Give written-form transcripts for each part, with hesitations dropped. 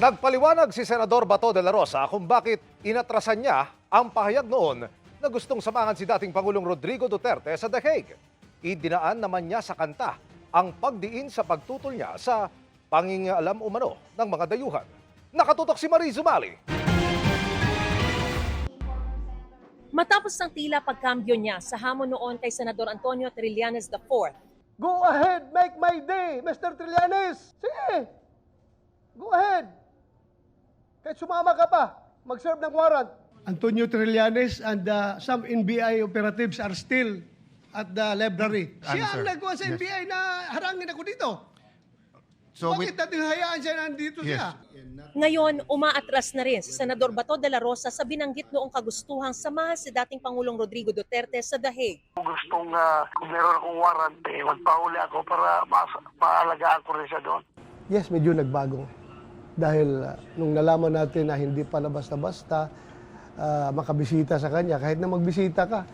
Nagpaliwanag si Senador Bato de la Rosa kung bakit inatrasan niya ang pahayag noon na gustong samahan si dating Pangulong Rodrigo Duterte sa The Hague. Idinaan naman niya sa kanta ang pagdiin sa pagtutol niya sa pangingialam umano ng mga dayuhan. Nakatutok si Marie Zumali. Matapos ng tila pagkambyo niya sa hamon noon kay Senador Antonio Trillanes IV, Go ahead, make my day, Mr. Trillanes. Sige, go ahead. Kahit sumama ka pa, mag-serve ng warrant. Antonio Trillanes and some NBI operatives are still at the library. Siya ang nagkuha sa NBI na harangin ako dito. So Bakit natin hayaan siya nandito siya? ngayon umaatras na rin si Senador Bato de la Rosa sa binanggit noong kagustuhang samahan si dating Pangulong Rodrigo Duterte sa The Hague. Kung gustong, kung meron akong warrant, magpahuli ako para maalagaan ko rin siya doon. Yes, medyo nagbago. Dahil nung nalaman natin na hindi pala basta-basta makabisita sa kanya, kahit na magbisita ka,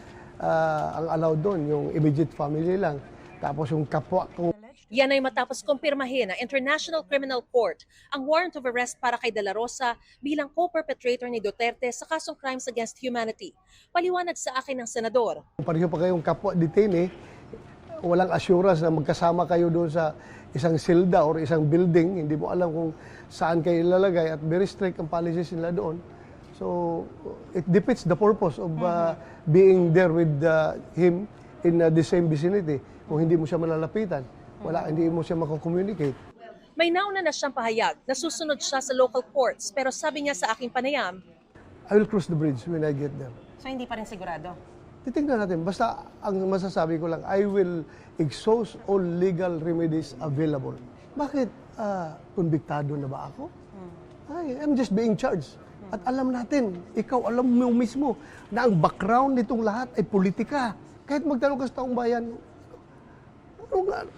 ang allowed doon, yung immediate family lang. Tapos yung kapwa ko. Yan ay matapos kumpirmahin ng International Criminal Court ang warrant of arrest para kay De La Rosa bilang co-perpetrator ni Duterte sa kasong crimes against humanity. Paliwanag sa akin ng senador. Pareho pa kayong kapwa detainee, walang assurance na magkasama kayo doon sa isang silda or isang building. Hindi mo alam kung saan kayo ilalagay at very strict ang policies nila doon. So, it defeats the purpose of being there with him in the same vicinity. Kung hindi mo siya malalapitan, hindi mo siya makakommunicate. May nauna na siyang pahayag na susunod siya sa local courts pero sabi niya sa aking panayam, I will cross the bridge when I get there. so hindi pa rin sigurado. Titignan natin. Basta ang masasabi ko lang, I will exhaust all legal remedies available. Bakit? Konbiktado na ba ako? I'm just being charged. At alam natin, ikaw alam mo mismo na ang background nitong lahat ay politika. Kahit magtanong ka sa taong bayan,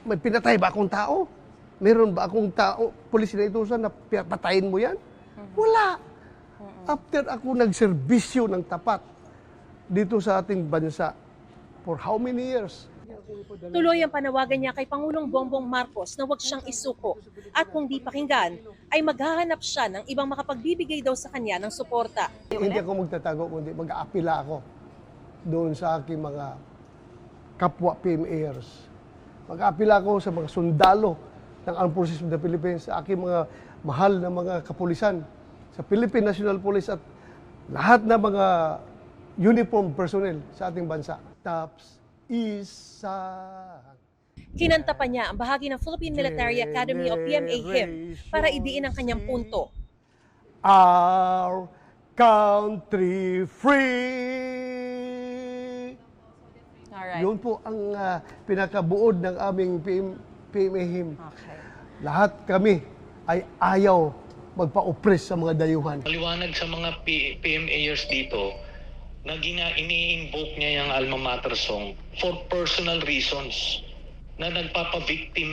may pinatay ba akong tao? Meron ba akong tao, pulis na itusan na patayin mo yan? Wala. After ako nagserbisyo ng tapat dito sa ating bansa, for how many years? Tuloy ang panawagan niya kay Pangulong Bongbong Marcos na huwag siyang isuko at kung di pakinggan ay maghahanap siya ng ibang makapagbibigay daw sa kanya ng suporta. Hindi ako magtatago, kundi mag-aapila ako doon sa aking mga kapwa PMAers. Mag-aapila ako sa mga sundalo ng Armed Forces of the Philippines, sa aking mga mahal na mga kapulisan, sa Philippine National Police at lahat na mga uniform personnel sa ating bansa. Taps, isa. Kinanta pa niya ang bahagi ng Philippine Military Academy o PMA hymn para idiin ang kanyang punto. Our country free. Alright. Yun po ang pinakabuod ng aming PMA hymn. Okay. Lahat kami ay ayaw magpa-oppress sa mga dayuhan. Maliwanag sa mga PMAers dito na ini-invoke niya yung alma mater song for personal reasons na nagpapa-victim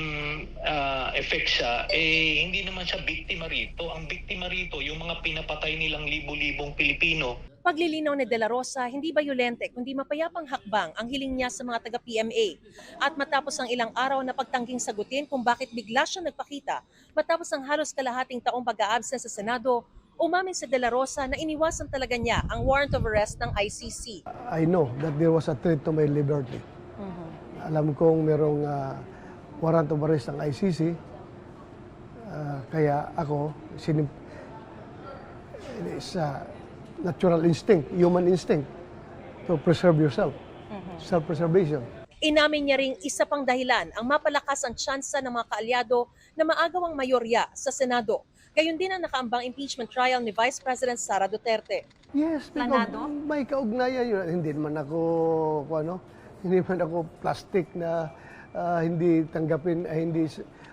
effect siya, hindi naman siya biktima rito. Ang biktima rito, yung mga pinapatay nilang libo-libong Pilipino. Paglilinaw ni De La Rosa, hindi bayolente kundi mapayapang hakbang ang hiling niya sa mga taga-PMA. At matapos ang ilang araw na pagtangging sagutin kung bakit bigla siya nagpakita, matapos ang halos kalahating taong pag-a-absent sa Senado, umamin si De La Rosa na iniwasan talaga niya ang warrant of arrest ng ICC. I know that there was a threat to my liberty. Alam kong merong warrant of arrest ng ICC. Kaya ako, it's natural instinct, human instinct to preserve yourself. Self-preservation. Inamin niya ring isa pang dahilan ang mapalakas ang tsansa ng mga kaalyado na maagawang mayorya sa Senado. Gayon din ang nakaambang impeachment trial ni Vice President Sara Duterte. Yes, Planado? may kaugnayan yun. Hindi naman ako plastic na hindi tanggapin, hindi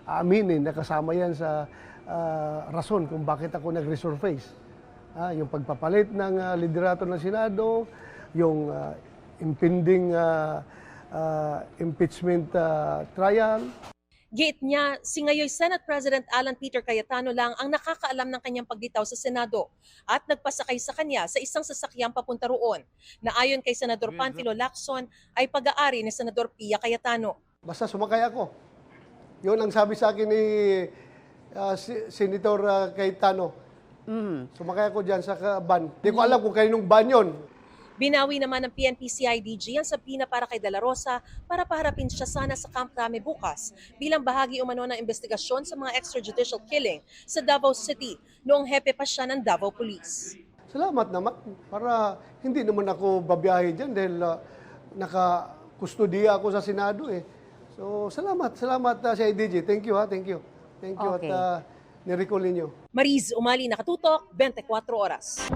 aaminin na kasama yan sa rason kung bakit ako nag-resurface. Yung pagpapalit ng liderato ng Senado, yung impending impeachment trial. Giit niya, si ngayoy Senate President Alan Peter Cayetano lang ang nakakaalam ng kanyang paglitaw sa Senado at nagpasakay sa kanya sa isang sasakyang papunta roon na ayon kay Senador Panfilo Lacson ay pag-aari ni Senador Pia Cayetano. Basta sumakay ako. Yun ang sabi sa akin ni Senator Cayetano. Sumakay ako dyan sa van. Di ko alam kung kaninong van yun. Binawi naman ng PNP CIDG ang sabina para kay De La Rosa para paharapin siya sana sa Camp Crame bukas bilang bahagi umano ng investigasyon sa mga extrajudicial killing sa Davao City noong hepe pa siya ng Davao Police. Salamat naman para hindi naman ako babiyahe dyan dahil naka-kustudiya ako sa Senado eh. So salamat sa IDG. Thank you. Okay. At nirecall ninyo. Mariz Umali, Nakatutok, 24 Oras.